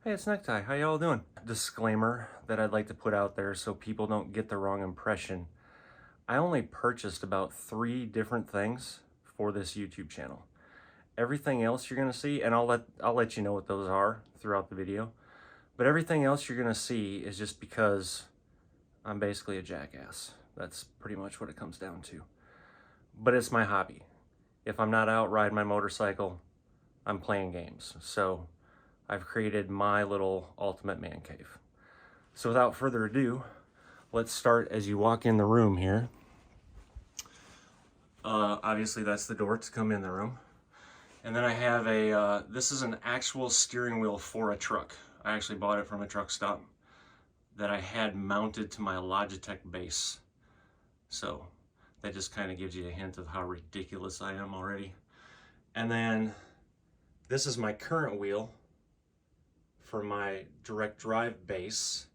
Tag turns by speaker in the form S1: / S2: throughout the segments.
S1: Hey, it's Necktie. How y'all doing? Disclaimer that I'd like to put out there so people don't get the wrong impression. I only purchased about 3 different things for this YouTube channel. Everything else you're gonna see, and I'll let you know what those are throughout the video, but everything else you're gonna see is just because I'm basically a jackass. That's pretty much what it comes down to. But it's my hobby. If I'm not out riding my motorcycle, I'm playing games. So I've created my little ultimate man cave. So without further ado, let's start as you walk in the room here. Obviously that's the door to come in the room. And then I have this is an actual steering wheel for a truck. I actually bought it from a truck stop that I had mounted to my Logitech base. So that just kind of gives you a hint of how ridiculous I am already. And then this is my current wheel for my direct drive base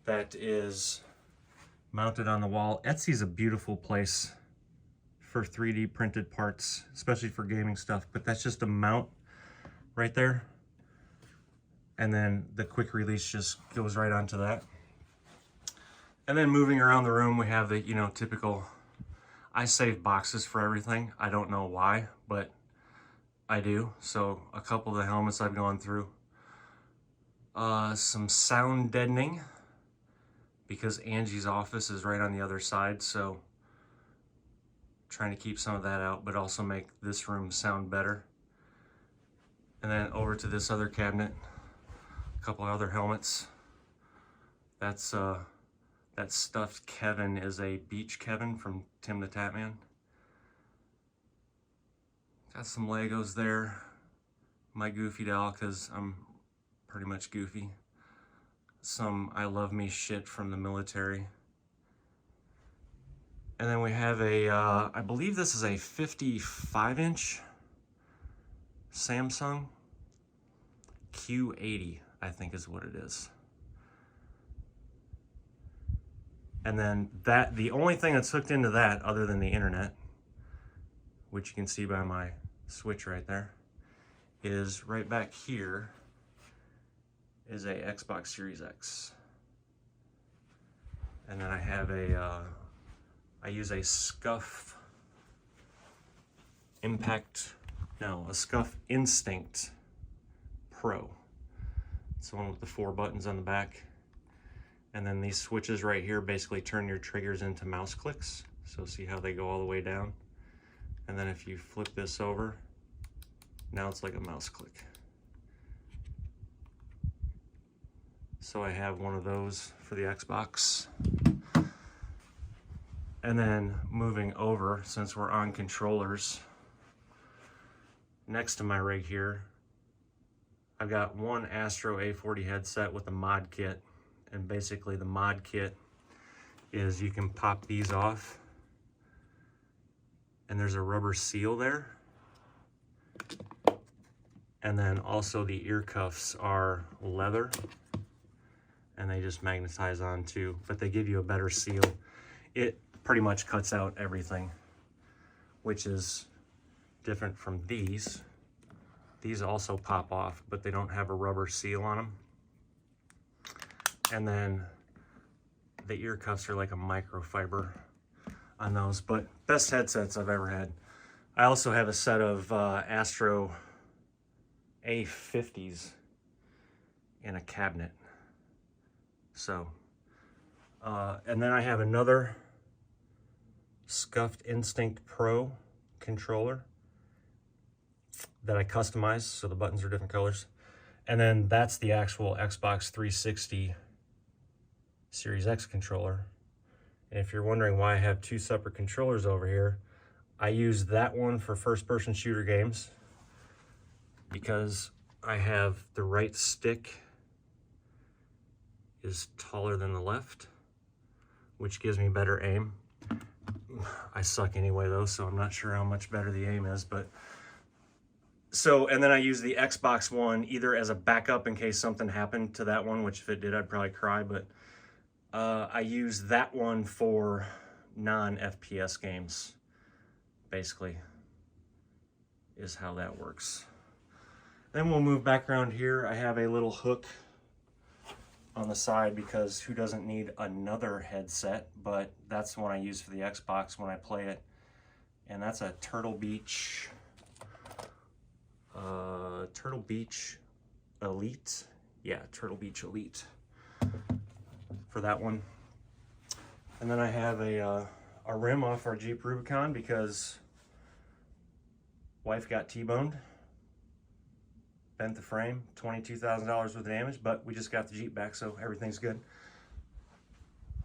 S1: that is mounted on the wall. Etsy's a beautiful place for 3D printed parts, especially for gaming stuff, but that's just a mount right there. And then the quick release just goes right onto that. And then moving around the room, we have the, typical, I save boxes for everything. I don't know why, but I do. So a couple of the helmets I've gone through. Some sound deadening because Angie's office is right on the other side, so trying to keep some of that out, but also make this room sound better. And then over to this other cabinet, a couple of other helmets. That's that stuffed Kevin is a Beach Kevin from Tim the Tatman. Got some Legos there. My Goofy doll, because I'm pretty much goofy. Some I Love Me shit from the military. And then we have I believe this is a 55-inch Samsung Q80, I think is what it is. And then the only thing that's hooked into that, other than the internet, which you can see by my switch right there, is right back here is a Xbox Series X. And then I have I use a Scuff Instinct Pro. It's the one with the 4 buttons on the back. And then these switches right here basically turn your triggers into mouse clicks. So see how they go all the way down? And then if you flip this over, now it's like a mouse click. So I have one of those for the Xbox. And then moving over, since we're on controllers, next to my rig here, I've got one Astro A40 headset with a mod kit. And basically the mod kit is you can pop these off and there's a rubber seal there. And then also the ear cuffs are leather and they just magnetize onto, but they give you a better seal. It pretty much cuts out everything, which is different from these. These also pop off, but they don't have a rubber seal on them. And then the ear cuffs are like a microfiber on those, but best headsets I've ever had. I also have a set of Astro A50s in a cabinet. So, and then I have another Scuffed Instinct Pro controller that I customized, so the buttons are different colors. And then that's the actual Xbox 360 Series X controller. And if you're wondering why I have 2 separate controllers over here, I use that one for first-person shooter games because I have the right stick is taller than the left, which gives me better aim. I suck anyway though, so I'm not sure how much better the aim is, but so, and then I use the Xbox One either as a backup in case something happened to that one, which if it did, I'd probably cry, but I use that one for non-FPS games, basically, is how that works. Then we'll move back around here. I have a little hook on the side because who doesn't need another headset, but that's the one I use for the Xbox when I play it. And that's a Turtle Beach Elite. Yeah, Turtle Beach Elite for that one. And then I have a rim off our Jeep Rubicon because wife got T-boned, bent the frame, $22,000 worth of damage, but we just got the Jeep back, so everything's good.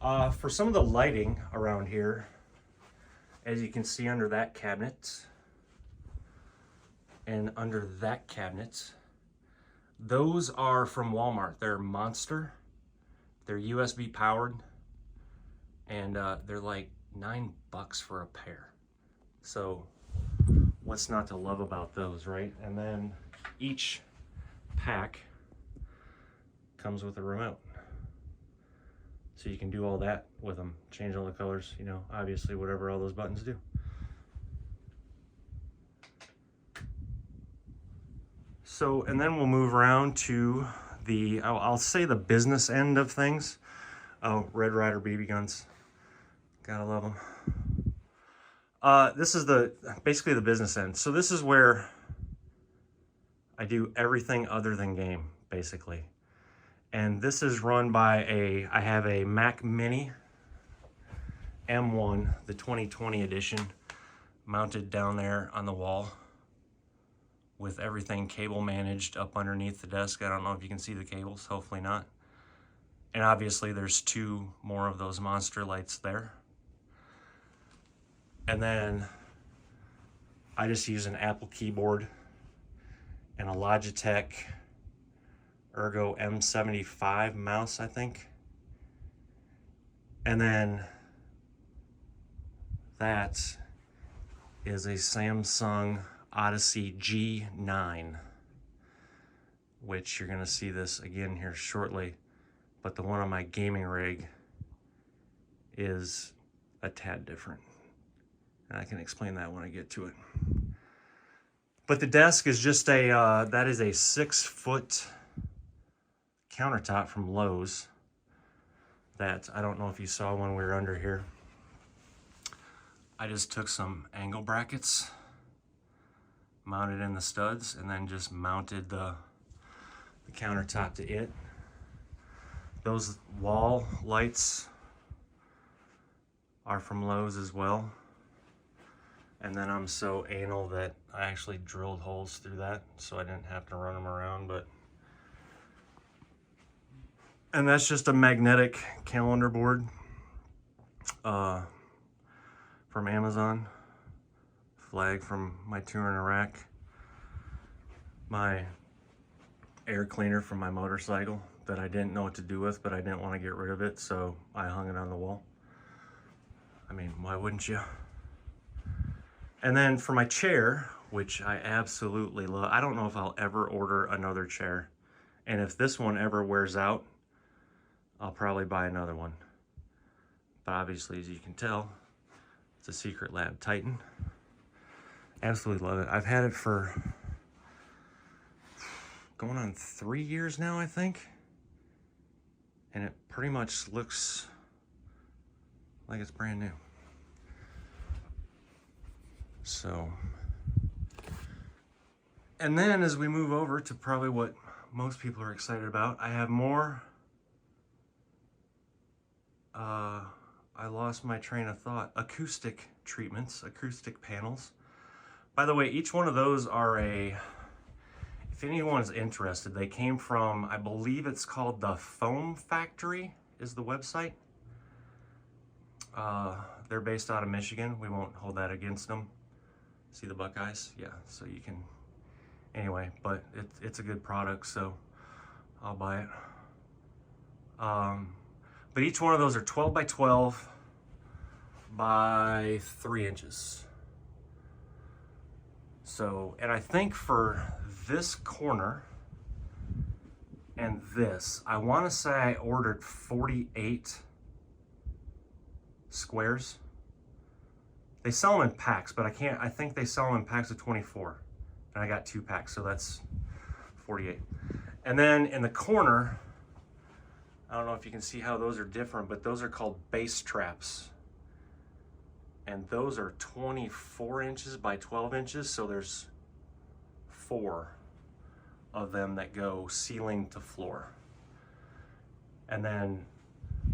S1: For some of the lighting around here, as you can see under that cabinet and under that cabinet, those are from Walmart. They're Monster. They're USB powered, and they're like $9 for a pair. So what's not to love about those, right? And then each pack comes with a remote. So you can do all that with them, change all the colors, you know, obviously whatever all those buttons do. So, and then we'll move around to the, I'll say the business end of things. Oh, Red Ryder BB guns. Gotta love them. This is basically the business end. So this is where I do everything other than game, basically. And this is run by I have a Mac Mini M1, the 2020 edition, mounted down there on the wall with everything cable managed up underneath the desk. I don't know if you can see the cables, hopefully not. And obviously there's two more of those monster lights there. And then I just use an Apple keyboard and a Logitech Ergo M75 mouse, I think. And then that is a Samsung Odyssey G9, which you're gonna see this again here shortly, but the one on my gaming rig is a tad different. And I can explain that when I get to it. But the desk is just that is a 6-foot countertop from Lowe's that I don't know if you saw when we were under here. I just took some angle brackets, mounted in the studs, and then just mounted the countertop to it. Those wall lights are from Lowe's as well. And then I'm so anal that I actually drilled holes through that so I didn't have to run them around. And that's just a magnetic calendar board from Amazon. Flag from my tour in Iraq. My air cleaner from my motorcycle that I didn't know what to do with, but I didn't want to get rid of it, so I hung it on the wall. I mean, why wouldn't you? And then for my chair, which I absolutely love, I don't know if I'll ever order another chair. And if this one ever wears out, I'll probably buy another one. But obviously, as you can tell, it's a Secret Lab Titan. Absolutely love it. I've had it for going on 3 years now, I think. And it pretty much looks like it's brand new. So, and then as we move over to probably what most people are excited about, I have more, I lost my train of thought, acoustic treatments, acoustic panels. By the way, each one of those are if anyone's interested, they came from, I believe it's called the Foam Factory is the website. They're based out of Michigan. We won't hold that against them. See the Buckeyes? Yeah, so you can, anyway, but it's a good product, so I'll buy it. But each one of those are 12 by 12 by 3 inches. So, and I think for this corner and this, I want to say I ordered 48 squares. They sell them in packs, but I think they sell them in packs of 24. And I got 2 packs, so that's 48. And then in the corner, I don't know if you can see how those are different, but those are called bass traps. And those are 24 inches by 12 inches, so there's 4 of them that go ceiling to floor. And then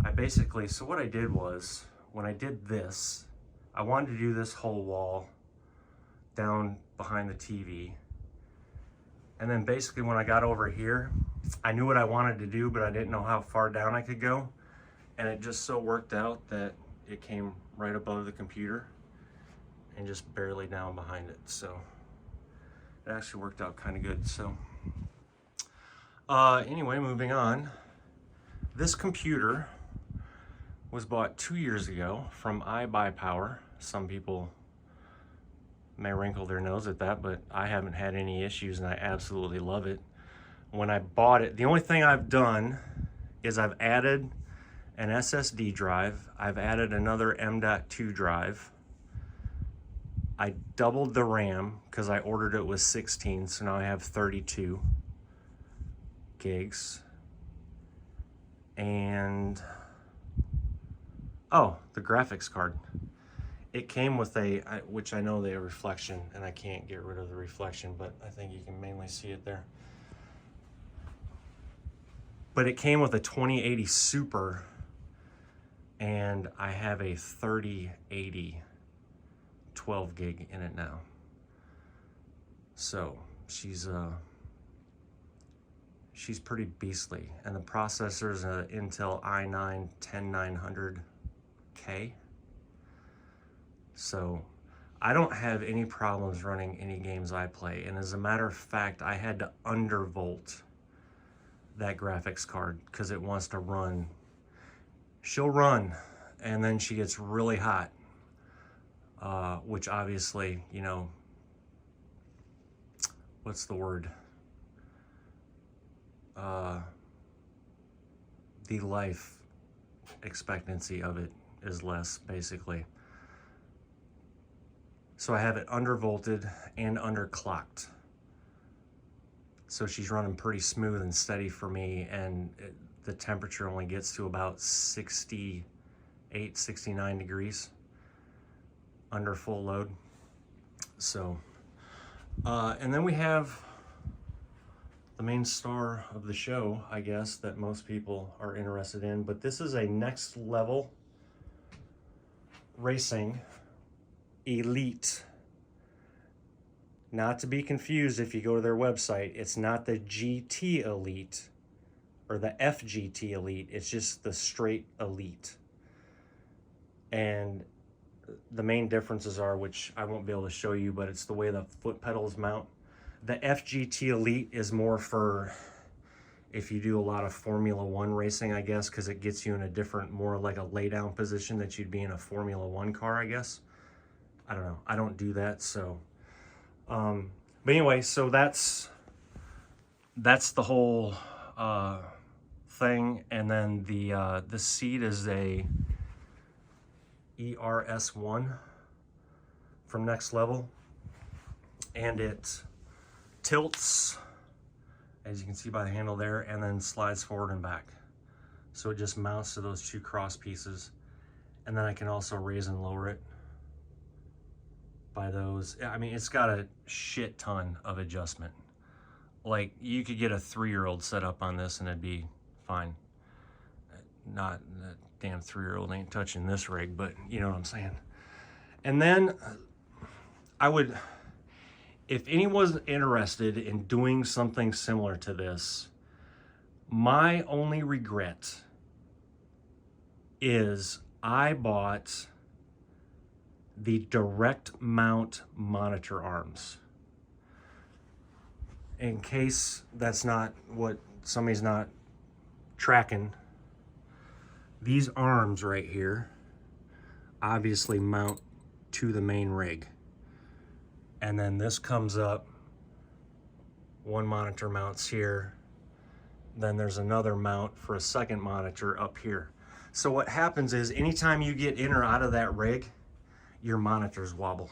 S1: I basically, so what I did was, when I did this, I wanted to do this whole wall down behind the TV. And then basically when I got over here, I knew what I wanted to do, but I didn't know how far down I could go. And it just so worked out that it came right above the computer and just barely down behind it. So it actually worked out kind of good. So anyway, moving on. This computer was bought 2 years ago from iBuyPower. Some people may wrinkle their nose at that, but I haven't had any issues and I absolutely love it. When I bought it, the only thing I've done is I've added an SSD drive. I've added another M.2 drive. I doubled the RAM because I ordered it with 16, so now I have 32 gigs. And oh, the graphics card. It came with a, which I know they have reflection, and I can't get rid of the reflection, but I think you can mainly see it there. But it came with a 2080 Super, and I have a 3080 12 gig in it now. So she's pretty beastly, and the processor is an Intel i9 10900K. So I don't have any problems running any games I play, and as a matter of fact, I had to undervolt that graphics card because it wants to run. She'll run, and then she gets really hot, which obviously, you know, what's the word? The life expectancy of it is less, basically. So I have it undervolted and underclocked. So she's running pretty smooth and steady for me, and the temperature only gets to about 68, 69 degrees under full load. So, and then we have the main star of the show, I guess, that most people are interested in, but this is a next level racing Elite. Not to be confused if you go to their website, it's not the GT Elite or the FGT Elite, it's just the straight Elite. And the main differences are, which I won't be able to show you, but it's the way the foot pedals mount. The FGT Elite is more for if you do a lot of Formula One racing, I guess, because it gets you in a different, more like a lay down position that you'd be in a Formula One car, I guess. I don't know. I don't do that, so. But anyway, so that's the whole thing. And then the seat is a ERS1 from Next Level, and it tilts, as you can see by the handle there, and then slides forward and back. So it just mounts to those 2 cross pieces, and then I can also raise and lower it by those. I mean, it's got a shit ton of adjustment. Like, you could get a 3-year-old set up on this and it'd be fine. Not that damn 3-year-old ain't touching this rig, but you know what I'm saying. And then I would, if anyone's interested in doing something similar to this, my only regret is I bought the direct mount monitor arms. In case that's not what somebody's not tracking, these arms right here obviously mount to the main rig. And then this comes up, one monitor mounts here, then there's another mount for a second monitor up here. So what happens is anytime you get in or out of that rig, your monitors wobble.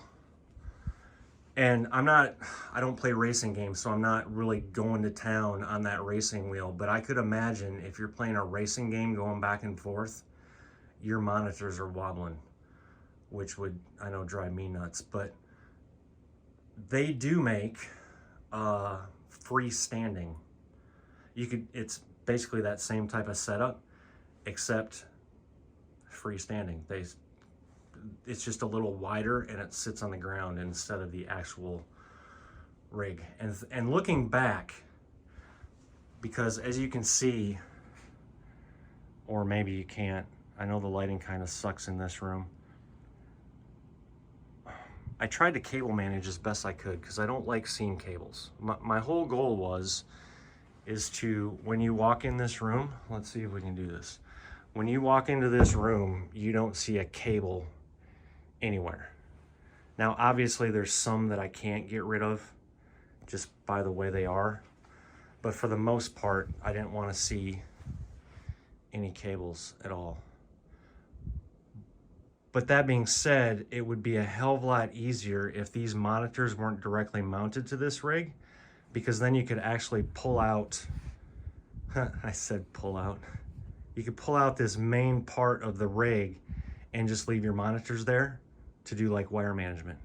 S1: And I don't play racing games, so I'm not really going to town on that racing wheel, but I could imagine if you're playing a racing game going back and forth, your monitors are wobbling, which would, I know, drive me nuts. But they do make freestanding. It's basically that same type of setup, except freestanding. It's just a little wider and it sits on the ground instead of the actual rig. And looking back, because as you can see, or maybe you can't, I know the lighting kind of sucks in this room. I tried to cable manage as best I could because I don't like seeing cables. My whole goal is to, when you walk in this room, let's see if we can do this. When you walk into this room, you don't see a cable anywhere. Now, obviously there's some that I can't get rid of just by the way they are, but for the most part, I didn't want to see any cables at all. But that being said, it would be a hell of a lot easier if these monitors weren't directly mounted to this rig, because then you could actually pull out, I said pull out, you could pull out this main part of the rig and just leave your monitors there to do like wire management.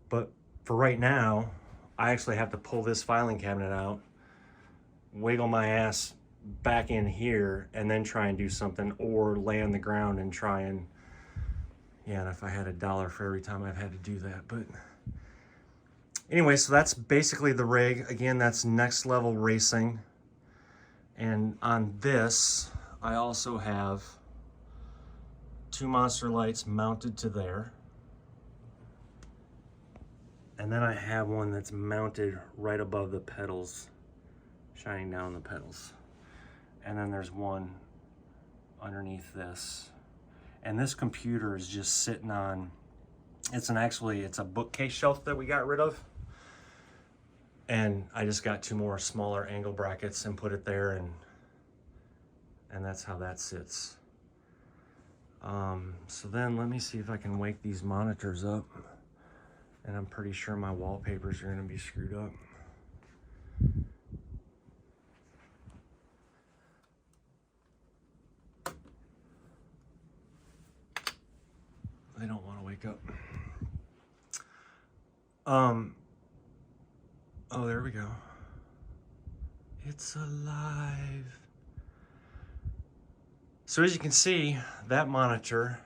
S1: But for right now, I actually have to pull this filing cabinet out, wiggle my ass back in here, and then try and do something, or lay on the ground and try and, yeah, and if I had $1 for every time I've had to do that. But anyway, so that's basically the rig. Again, that's next level racing. And on this, I also have 2 monster lights mounted to there. And then I have one that's mounted right above the pedals, shining down the pedals. And then there's one underneath this. And this computer is just sitting on, it's a bookcase shelf that we got rid of. And I just got 2 more smaller angle brackets and put it there, and that's how that sits. So then let me see if I can wake these monitors up. And I'm pretty sure my wallpapers are gonna be screwed up. They don't want to wake up. Oh, there we go. It's alive. So as you can see, that monitor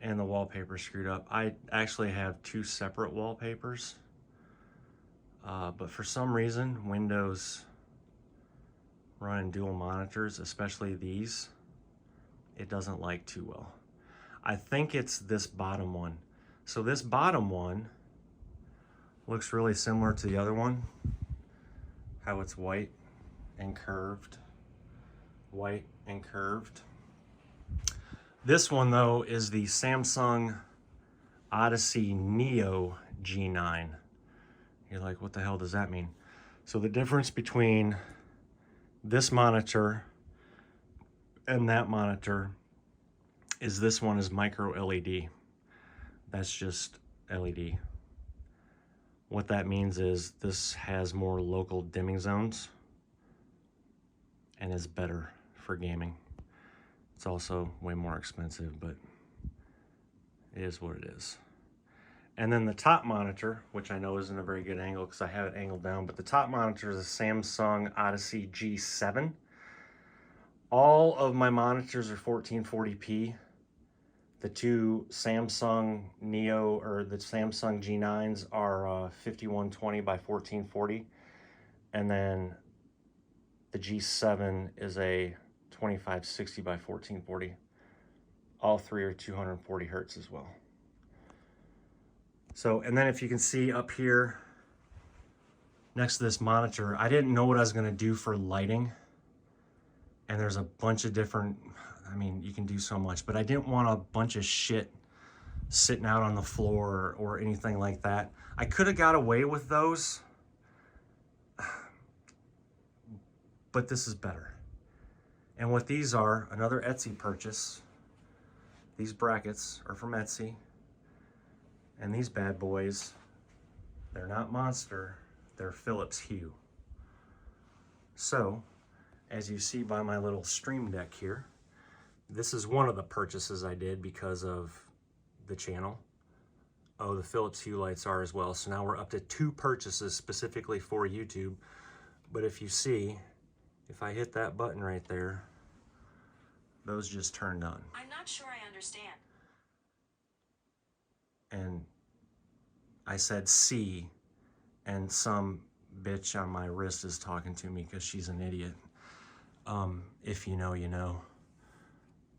S1: and the wallpaper screwed up. I actually have 2 separate wallpapers, but for some reason, Windows running dual monitors, especially these, it doesn't like too well. I think it's this bottom one. So this bottom one looks really similar to the other one, how it's white and curved, white and curved. This one though is the Samsung Odyssey Neo G9. You're like, what the hell does that mean? So the difference between this monitor and that monitor is this one is micro LED. That's just LED. What that means is this has more local dimming zones and is better for gaming. It's also way more expensive, but it is what it is. And then the top monitor, which I know isn't a very good angle because I have it angled down, but the top monitor is a Samsung Odyssey G7. All of my monitors are 1440p. The 2 Samsung Neo, or the Samsung G9s, are 5120 by 1440. And then the G7 is a 2560 by 1440. All 3 are 240 hertz as well. So, and then if you can see up here next to this monitor, I didn't know what I was going to do for lighting. And there's a bunch of different, I mean, you can do so much, but I didn't want a bunch of shit sitting out on the floor or anything like that. I could have got away with those, but this is better. And what these are, another Etsy purchase. These brackets are from Etsy. And these bad boys, they're not Monster, they're Philips Hue. So, as you see by my little Stream Deck here, this is one of the purchases I did because of the channel. Oh, the Philips Hue lights are as well. So now we're up to 2 purchases specifically for YouTube. But if you see, if I hit that button right there, those just turned on.
S2: I'm not sure I understand.
S1: And I said C, and some bitch on my wrist is talking to me because she's an idiot. If you know, you know.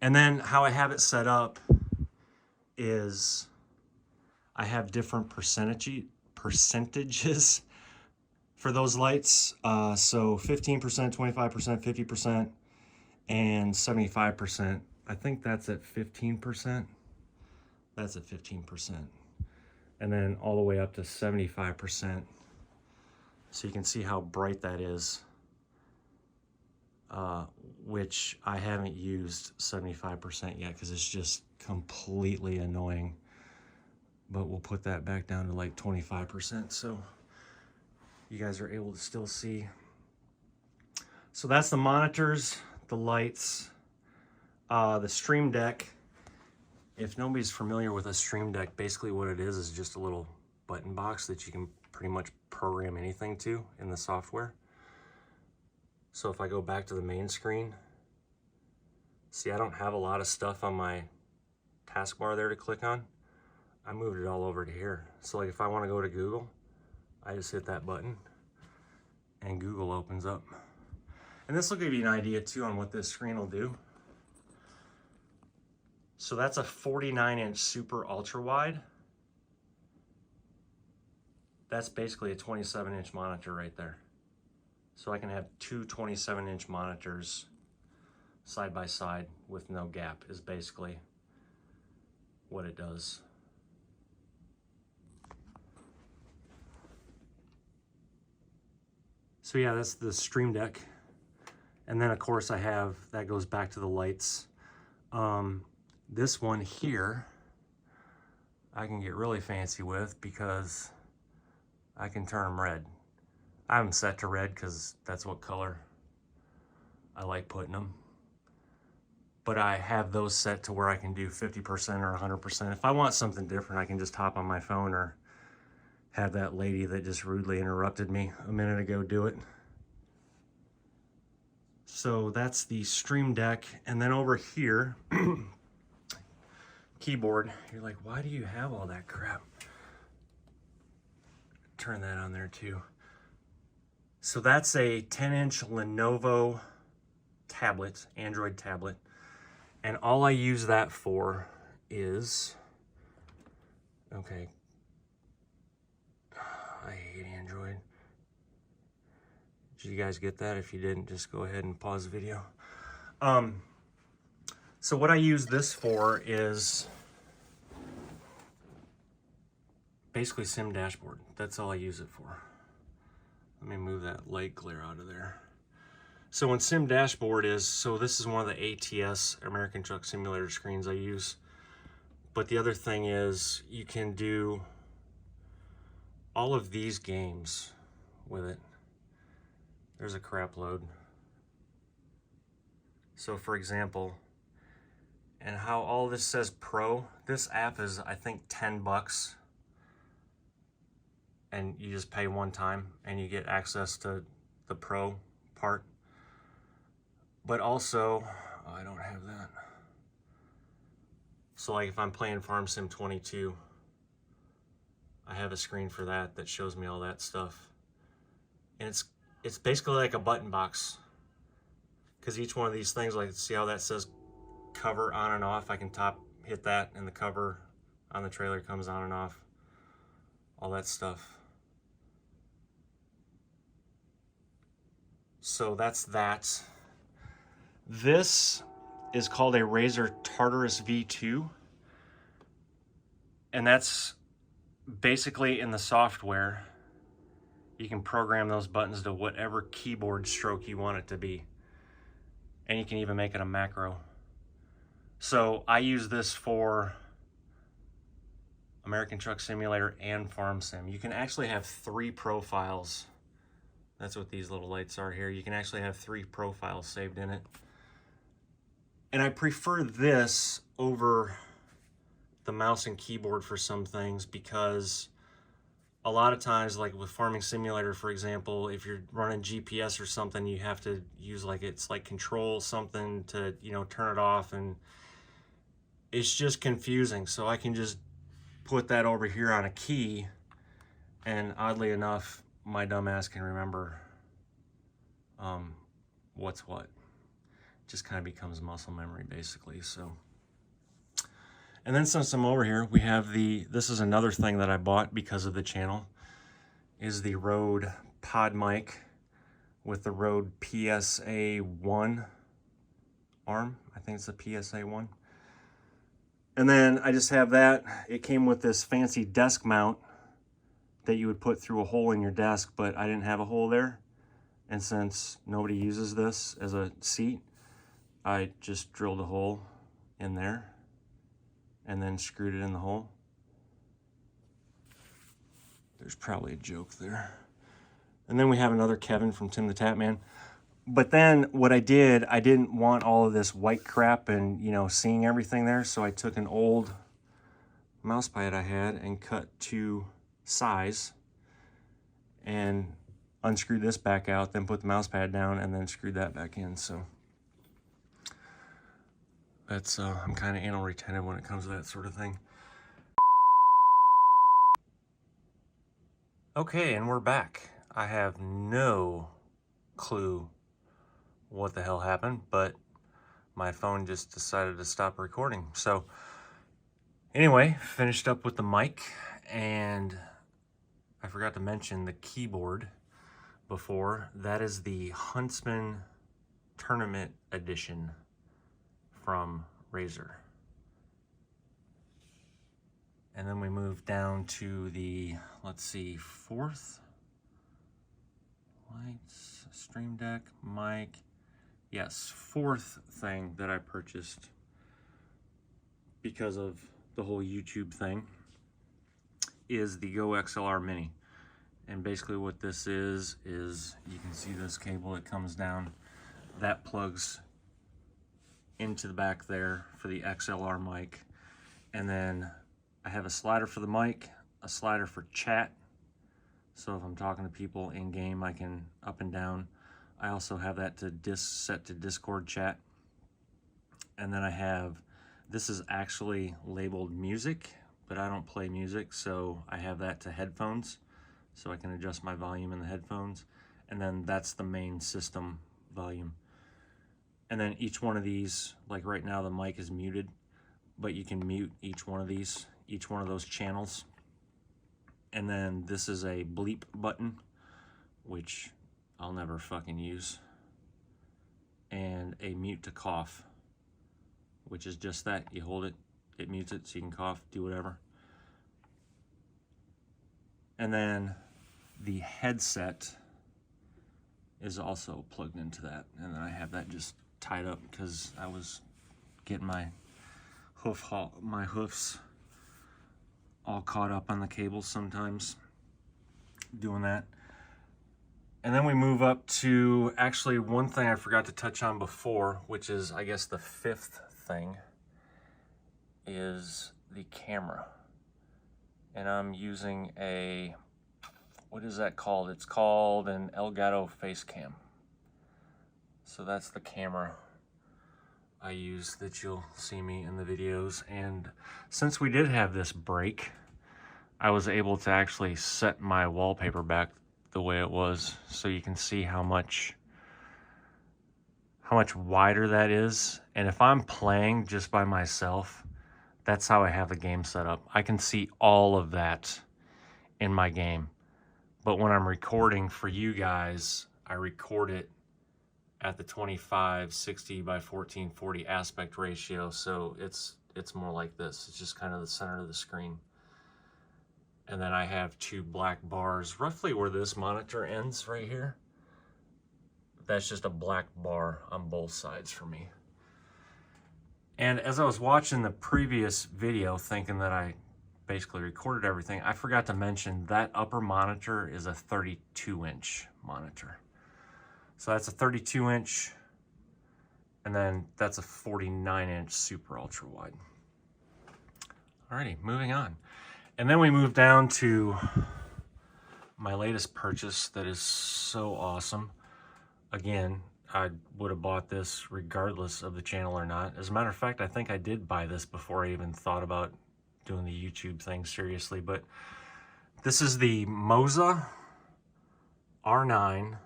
S1: And then how I have it set up is I have different percentages for those lights. So 15%, 25%, 50%, and 75%. I think that's at 15%. That's at 15%. And then all the way up to 75%. So you can see how bright that is, which I haven't used 75% yet because it's just completely annoying. But we'll put that back down to like 25% so you guys are able to still see. So that's the monitors, the lights, the Stream Deck. If nobody's familiar with a Stream Deck, basically what it is just a little button box that you can pretty much program anything to in the software. So if I go back to the main screen, see, I don't have a lot of stuff on my taskbar there to click on. I moved it all over to here. So like if I want to go to Google, I just hit that button and Google opens up. And this will give you an idea too on what this screen will do. So that's a 49-inch super ultra wide. That's basically a 27-inch monitor right there. So I can have 2 27-inch monitors side by side with no gap is basically what it does. So yeah, that's the Stream Deck. And then of course I have, that goes back to the lights. This one here, I can get really fancy with because I can turn them red. I have them set to red because that's what color I like putting them. But I have those set to where I can do 50% or 100%. If I want something different, I can just hop on my phone or have that lady that just rudely interrupted me a minute ago do it. So that's the Stream Deck. And then over here, keyboard. You're like, why do you have all that crap? Turn that on there too. So that's a 10-inch Lenovo tablet, Android tablet. And all I use that for is, okay, I hate Android. Did you guys get that? If you didn't, just go ahead and pause the video. So what I use this for is basically Sim Dashboard. That's all I use it for. Let me move that light glare out of there. So when Sim Dashboard is, so this is one of the ATS, American Truck Simulator screens I use. But the other thing is you can do all of these games with it. There's a crap load. So for example, and how all this says Pro, this app is I think 10 bucks. And you just pay one time and you get access to the Pro part. But also, oh, I don't have that. So like if I'm playing Farm Sim 22, I have a screen for that that shows me all that stuff. And it's basically like a button box. Because each one of these things, like see how that says cover on and off? I can hit that and the cover on the trailer comes on and off. All that stuff. So that's that. This is called a Razer Tartarus V2. And that's basically in the software. You can program those buttons to whatever keyboard stroke you want it to be. And you can even make it a macro. So I use this for American Truck Simulator, and Farm Sim. You can actually have 3 profiles. That's what these little lights are here. You can actually have 3 profiles saved in it. And I prefer this over the mouse and keyboard for some things, because a lot of times, like with Farming Simulator, for example, if you're running GPS or something, you have to use it's like control something to, you know, turn it off, and it's just confusing. So I can just put that over here on a key, and oddly enough, my dumbass can remember what's what. Just kind of becomes muscle memory, basically. So, and then since I'm over here, we have this is another thing that I bought because of the channel, is the Rode pod mic with the Rode PSA1 arm. I think it's the PSA1. And then I just have that. It came with this fancy desk mount that you would put through a hole in your desk, but I didn't have a hole there. And since nobody uses this as a seat, I just drilled a hole in there and then screwed it in the hole. There's probably a joke there. And then we have another Kevin from Tim the Tapman. But then what I did, I didn't want all of this white crap and, you know, seeing everything there. So I took an old mouse pad I had and cut to size and unscrewed this back out, then put the mouse pad down and then screwed that back in. So that's, I'm kind of anal retentive when it comes to that sort of thing. Okay, and we're back. I have no clue what the hell happened, but my phone just decided to stop recording. So anyway, finished up with the mic, and I forgot to mention the keyboard before. That is the Huntsman Tournament Edition from Razer. And then we move down to the, let's see, 4th lights, Stream Deck, mic. Yes, 4th thing that I purchased because of the whole YouTube thing is the Go XLR Mini. And basically what this is you can see this cable, it comes down, that plugs into the back there for the XLR mic. And then I have a slider for the mic, a slider for chat. So if I'm talking to people in game, I can up and down. I also have that to set to Discord chat. And then I have, this is actually labeled music, but I don't play music, so I have that to headphones, so I can adjust my volume in the headphones. And then that's the main system volume. And then each one of these, like right now the mic is muted, but you can mute each one of these, each one of those channels. And then this is a bleep button, which I'll never fucking use. And a mute to cough, which is just that. You hold it, it mutes it so you can cough, do whatever. And then the headset is also plugged into that. And then I have that just tied up because I was getting my hoofs all caught up on the cables sometimes doing that. And then we move up to actually one thing I forgot to touch on before, which is I guess the 5th thing, is the camera. And I'm using a, what is that called? It's called an Elgato Face Cam. So that's the camera I use that you'll see me in the videos. And since we did have this break, I was able to actually set my wallpaper back the way it was, so you can see how much wider that is. And if I'm playing just by myself, that's how I have the game set up. I can see all of that in my game. But when I'm recording for you guys, I record it at the 25/60 by 1440 aspect ratio, so it's more like this. It's just kind of the center of the screen. And then I have 2 black bars, roughly where this monitor ends right here. That's just a black bar on both sides for me. And as I was watching the previous video, thinking that I basically recorded everything. I forgot to mention that upper monitor is a 32-inch monitor. So that's a 32-inch, and then that's a 49-inch super ultra wide. Alrighty, moving on. And then we move down to my latest purchase that is so awesome. Again, I would have bought this regardless of the channel or not. As a matter of fact, I think I did buy this before I even thought about doing the YouTube thing seriously, but this is the Moza R9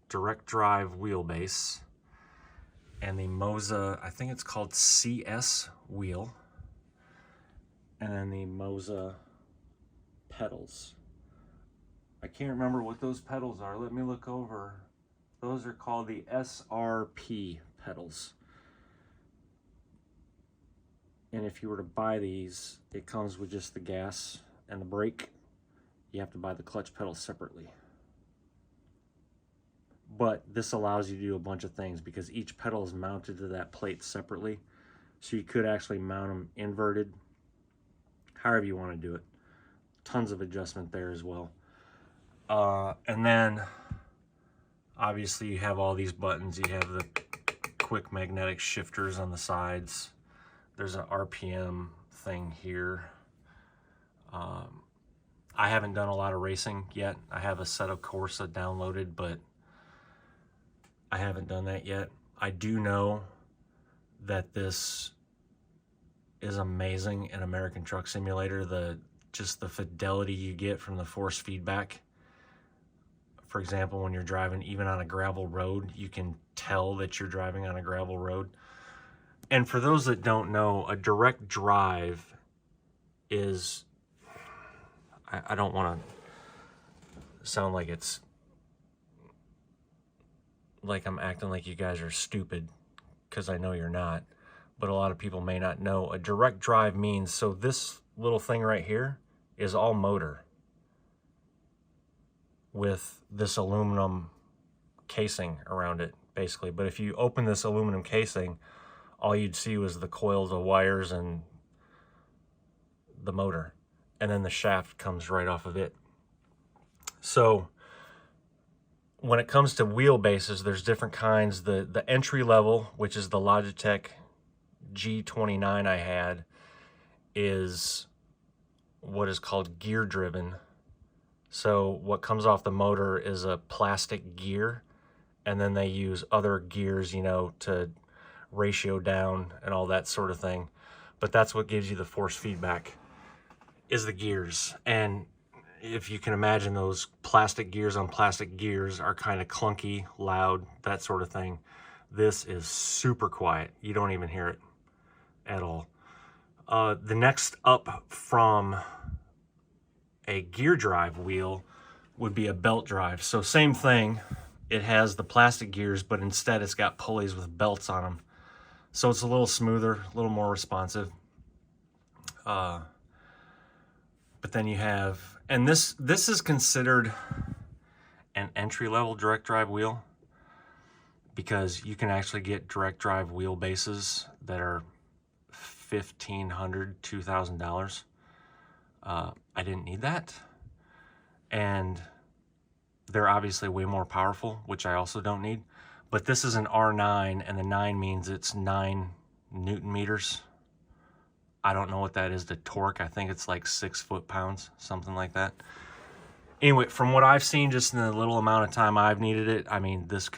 S1: direct drive wheelbase and the Moza, I think it's called CS wheel, and then the Moza pedals. I can't remember what those pedals are. Let me look over. Those are called the Srp pedals. And if you were to buy these, it comes with just the gas and the brake. You have to buy the clutch pedals separately. But this allows you to do a bunch of things because each pedal is mounted to that plate separately. So you could actually mount them inverted, however you want to do it. Tons of adjustment there as well. And then obviously you have all these buttons. You have the quick magnetic shifters on the sides. There's an RPM thing here. I haven't done a lot of racing yet. I have a set of Corsa downloaded, but I haven't done that yet. I do know that this is amazing in American Truck Simulator. Just the fidelity you get from the force feedback. For example, when you're driving even on a gravel road, you can tell that you're driving on a gravel road. And for those that don't know, a direct drive is, I don't want to sound like it's like I'm acting like you guys are stupid, because I know you're not, but a lot of people may not know. A direct drive means, so this little thing right here is all motor with this aluminum casing around it, basically. But if you open this aluminum casing, all you'd see was the coils of wires and the motor, and then the shaft comes right off of it. So when it comes to wheelbases, there's different kinds. The entry level, which is the Logitech G29 I had, is what is called gear driven. So what comes off the motor is a plastic gear, and then they use other gears, you know, to ratio down and all that sort of thing. But that's what gives you the force feedback, is the gears. And if you can imagine, those plastic gears on plastic gears are kind of clunky, loud, that sort of thing. This is super quiet. You don't even hear it at all. The next up from a gear drive wheel would be a belt drive. So same thing, it has the plastic gears, but instead it's got pulleys with belts on them. So it's a little smoother, a little more responsive. But then you have, and this is considered an entry-level direct drive wheel, because you can actually get direct drive wheelbases that are $1,500, $2,000. I didn't need that, and they're obviously way more powerful, which I also don't need. But this is an R9, and the 9 means it's 9 Newton meters. I don't know what that is to torque. I think it's like 6 foot-pounds, something like that. Anyway, from what I've seen, just in the little amount of time I've needed it, I mean, this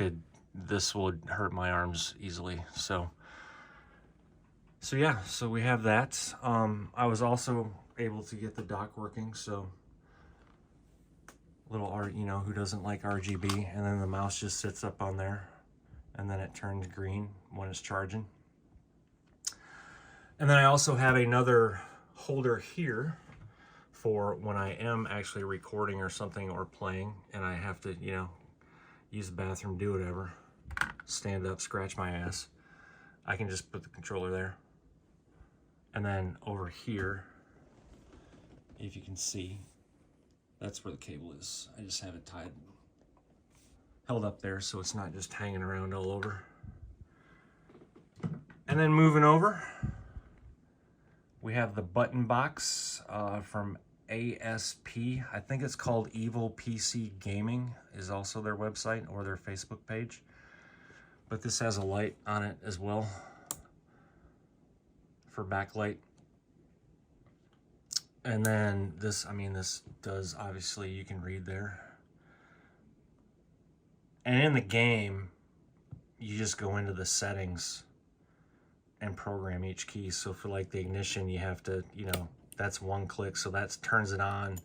S1: would hurt my arms easily. So yeah, so we have that. I was also able to get the dock working, so little you know, who doesn't like RGB? And then the mouse just sits up on there, and then it turns green when it's charging. And then I also have another holder here for when I am actually recording or something, or playing, and I have to, you know, use the bathroom, do whatever, stand up, scratch my ass. I can just put the controller there. And then over here, if you can see, that's where the cable is. I just have it held up there so it's not just hanging around all over. And then moving over, We have the button box from ASP. I think it's called Evil PC Gaming is also their website or their Facebook page. But this has a light on it as well for backlight. And then this, I mean, this does, obviously you can read there. And in the game, you just go into the settings and program each key. So for like the ignition, you have to, you know, that's one click, so that turns it on,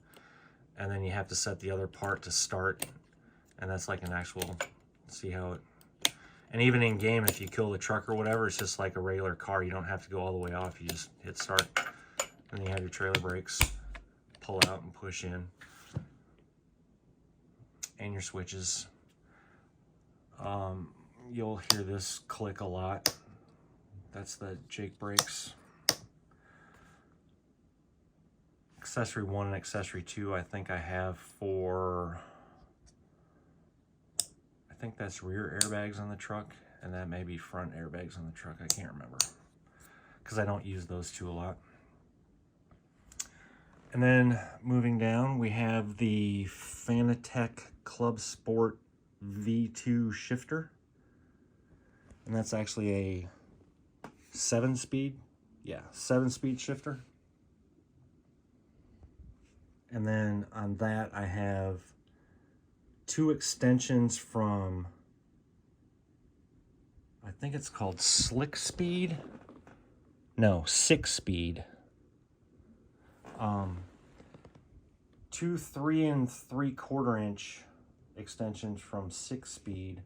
S1: and then you have to set the other part to start, and that's like an actual, see how it, and even in game, if you kill the truck or whatever, it's just like a regular car. You don't have to go all the way off, you just hit start, and then you have your trailer brakes, pull out and push in, and your switches. You'll hear this click a lot. That's the Jake brakes. Accessory 1 and accessory 2, I think I have for, I think that's rear airbags on the truck, and that may be front airbags on the truck. I can't remember, because I don't use those two a lot. And then moving down, we have the Fanatec Club Sport V2 shifter. And that's actually a 7-speed, yeah, 7-speed shifter. And then on that, I have 2 extensions from, I think it's called Slick Speed. No, 6-speed. 2 3 3/4 inch extensions from 6-speed.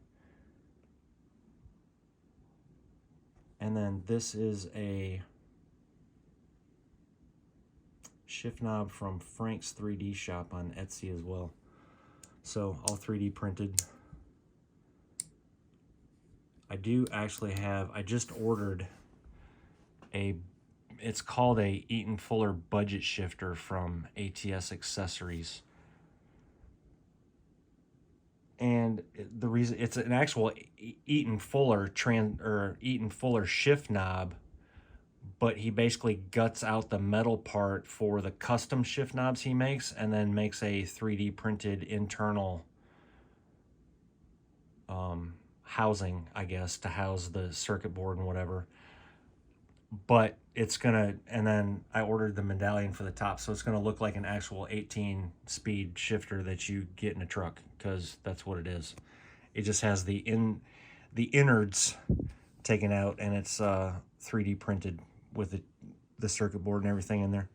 S1: And then this is a shift knob from Frank's 3D shop on Etsy as well. So all 3D printed. I do actually have, I just ordered a, it's called a Eaton Fuller budget shifter from ATS Accessories. And the reason, it's an actual Eaton Fuller Eaton Fuller shift knob, but he basically guts out the metal part for the custom shift knobs he makes, and then makes a 3D printed internal housing, I guess, to house the circuit board and whatever. But it's gonna, and then I ordered the medallion for the top, so it's gonna look like an actual 18-speed shifter that you get in a truck, because that's what it is. It just has the innards taken out, and it's 3D printed with the circuit board and everything in there.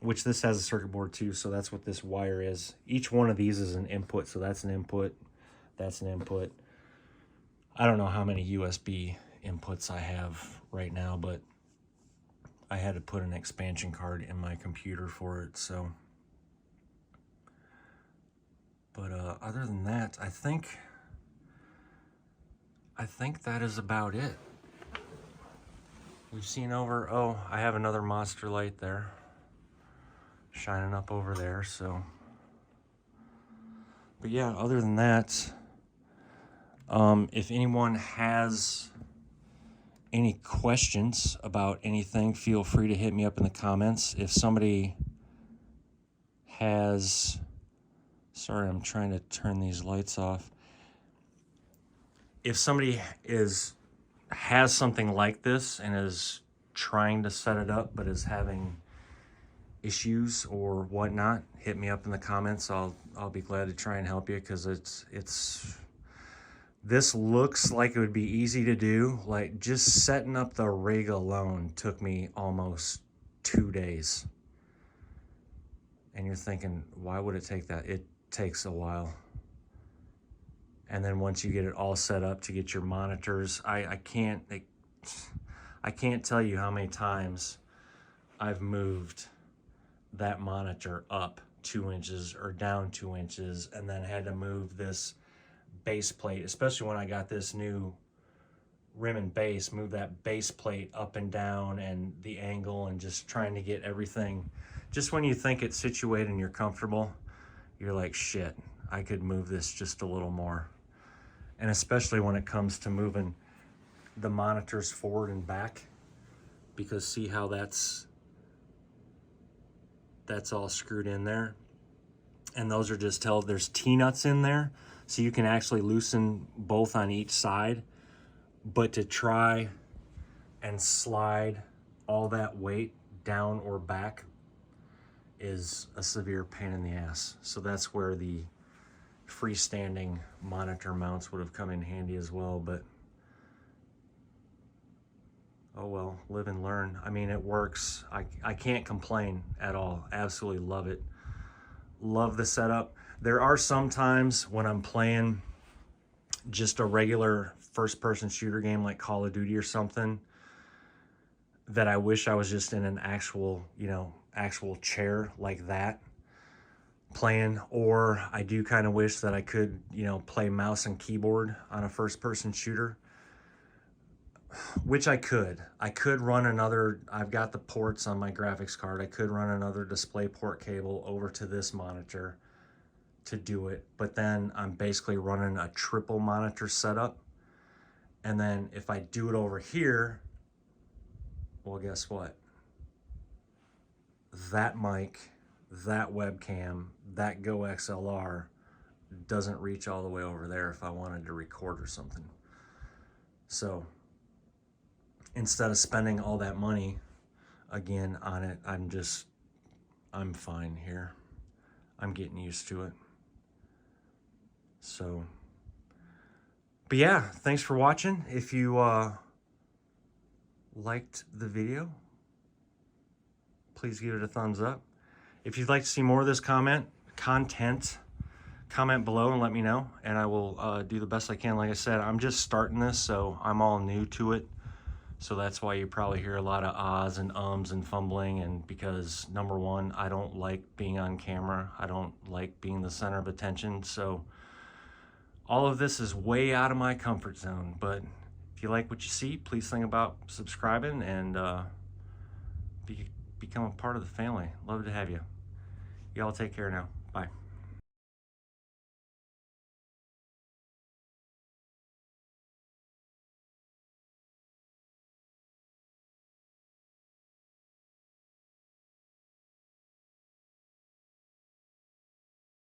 S1: Which this has a circuit board too, so that's what this wire is. Each one of these is an input, so that's an input, that's an input. I don't know how many USB inputs I have right now, but I had to put an expansion card in my computer for it, so. But other than that, I think that is about it. We've seen over, oh, I have another monster light there, shining up over there, so. But yeah, other than that, if anyone has any questions about anything, feel free to hit me up in the comments. If somebody has, sorry, I'm trying to turn these lights off. If somebody has something like this and is trying to set it up but is having issues or whatnot, hit me up in the comments. I'll be glad to try and help you, because this looks like it would be easy to do. Like, just setting up the rig alone took me almost 2 days. And you're thinking, why would it take that? It takes a while. And then once you get it all set up to get your monitors, I can't tell you how many times I've moved that monitor up 2 inches or down 2 inches, and then had to move this base plate, especially when I got this new rim and base, move that base plate up and down and the angle, and just trying to get everything. Just when you think it's situated and you're comfortable, you're like, shit, I could move this just a little more. And especially when it comes to moving the monitors forward and back, because see how that's all screwed in there. And those are just there's T-nuts in there, so you can actually loosen both on each side. But to try and slide all that weight down or back is a severe pain in the ass. So that's where the freestanding monitor mounts would have come in handy as well. But oh well, live and learn. I mean, it works. I can't complain at all. Absolutely love it. Love the setup. There are some times when I'm playing just a regular first-person shooter game like Call of Duty or something that I wish I was just in an actual, you know, actual chair like that playing. Or I do kind of wish that I could, you know, play mouse and keyboard on a first-person shooter, which I could run another, I've got the ports on my graphics card. I could run another display port cable over to this monitor to do it, but then I'm basically running a triple monitor setup. And then if I do it over here, well, guess what? That mic, that webcam, that Go XLR doesn't reach all the way over there if I wanted to record or something. So instead of spending all that money again on it, I'm fine here. I'm getting used to it. So, but yeah, thanks for watching. If you liked the video, please give it a thumbs up. If you'd like to see more of this content, comment below and let me know, and I will do the best I can. Like I said, I'm just starting this, so I'm all new to it. So that's why you probably hear a lot of ahs and ums and fumbling, and because number one, I don't like being on camera. I don't like being the center of attention. So all of this is way out of my comfort zone. But if you like what you see, please think about subscribing and become a part of the family. Love to have you. Y'all take care now. Bye.